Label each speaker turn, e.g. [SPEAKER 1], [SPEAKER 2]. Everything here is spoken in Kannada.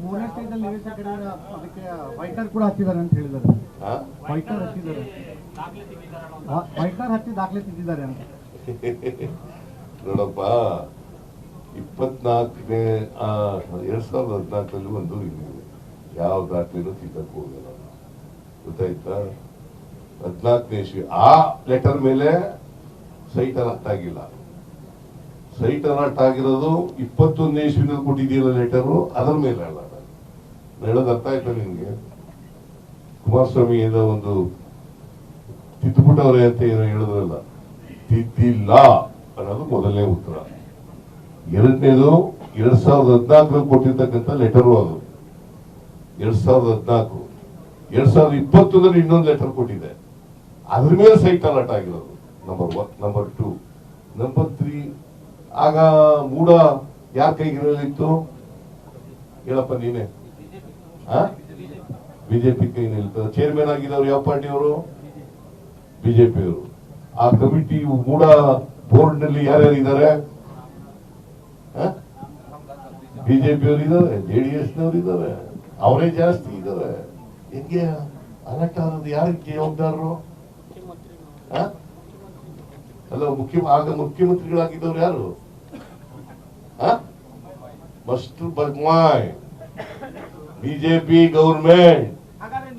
[SPEAKER 1] ಮೂರನೇ ಸ್ಟೇಜಲ್ಲಿ ನಿವೇಶನ ಕಡೆಯಿಂದ ಅದಕ್ಕೆ ವೈಟ್ನರ್ ಕೂಡ ಹಚ್ಚಿದ್ದಾರೆ ಅಂತ ಹೇಳಿದ್ದಾರೆ. ವೈಟ್ನರ್ ಹಚ್ಚಿದ್ದಾರೆ, ವೈಟ್ನರ್ ಹಚ್ಚಿ ದಾಖಲೆ ತೆಗೆದಿದ್ದಾರೆ ಅಂತ.
[SPEAKER 2] ನೋಡಪ್ಪ, 24ನೇ 2014 ಒಂದು ಯಾವ ದಾಖಲೆನೂ ತಿದ್ದಕ್ಕೆ ಹೋಗಲ್ಲ, ಗೊತ್ತಾಯ್ತಾ? 14ನೇ ಇಸ್ವಿ ಆ ಲೆಟರ್ ಮೇಲೆ ಸೈಟ್ ಅಲರ್ಟ್ ಆಗಿಲ್ಲ. ಸೈಟ್ ಅಲರ್ಟ್ ಆಗಿರೋದು 21ನೇ ಇಸ್ವಿನಲ್ಲಿ ಕೊಟ್ಟಿದ್ದೀರ ಲೆಟರು, ಅದರ ಮೇಲೆ ಅಲ್ಲ. ಹೇಳೋದು ಅರ್ಥ ಆಯ್ತಾ ನಿನ್ಗೆ? ಕುಮಾರಸ್ವಾಮಿ ಏನೋ ಒಂದು ತಿದ್ದುಬಿಟ್ಟವ್ರೆ ಅಂತ ಏನೋ ಹೇಳಿದ್ರಲ್ಲ, ತಿದ್ದಿಲ್ಲ ಅನ್ನೋದು ಮೊದಲನೇ ಉತ್ತರ. ಎರಡನೇದು 2014 ಕೊಟ್ಟಿರ್ತಕ್ಕಂಥ ಲೆಟರು, ಅದು 2014. 2020 ಇನ್ನೊಂದು ಲೆಟರ್ ಕೊಟ್ಟಿದೆ, ಅದ್ರ ಮೇಲೆ ಸೈಟ್ ಅಲರ್ಟ್ ಆಗಿರೋದು. ನಂಬರ್ 1. ನಂಬರ್ 2. ನಂಬರ್ 3, ಆಗ ಮೂಡ ಯಾರ ಕೈಗಿರಲಿತ್ತು ಹೇಳಪ್ಪ ನೀನೆ? ಬಿಜೆಪಿ ಕೈನಲ್ಲಿ. ಚೇರ್ಮನ್ ಆಗಿದ್ದವ್ರು ಯಾವ ಪಾರ್ಟಿಯವರು? ಬಿಜೆಪಿಯವರು. ಆ ಕಮಿಟಿ ಮೂಡ ಬೋರ್ಡ್ ನಲ್ಲಿ ಯಾರ್ಯಾರು ಇದ್ದಾರೆ? ಬಿಜೆಪಿಯವರು ಇದ್ದಾರೆ, ಜೆಡಿಎಸ್ ನವರು ಇದ್ದಾರೆ, ಅವರೇ ಜಾಸ್ತಿ ಇದ್ದಾರೆ. ಹೆಂಗೆ ಅಲರ್ಟ್ ಆಗೋದು? ಯಾರಿಗೆ ಜವಾಬ್ದಾರರು? ಅಲ್ಲ, ಆಗ ಮುಖ್ಯಮಂತ್ರಿಗಳಾಗಿದ್ದವ್ರು ಯಾರು? ಮಸ್ಟರ್ ಬದ್ಮಾಯ್, ಬಿಜೆಪಿ ಗೌರ್ಮೆಂಟ್.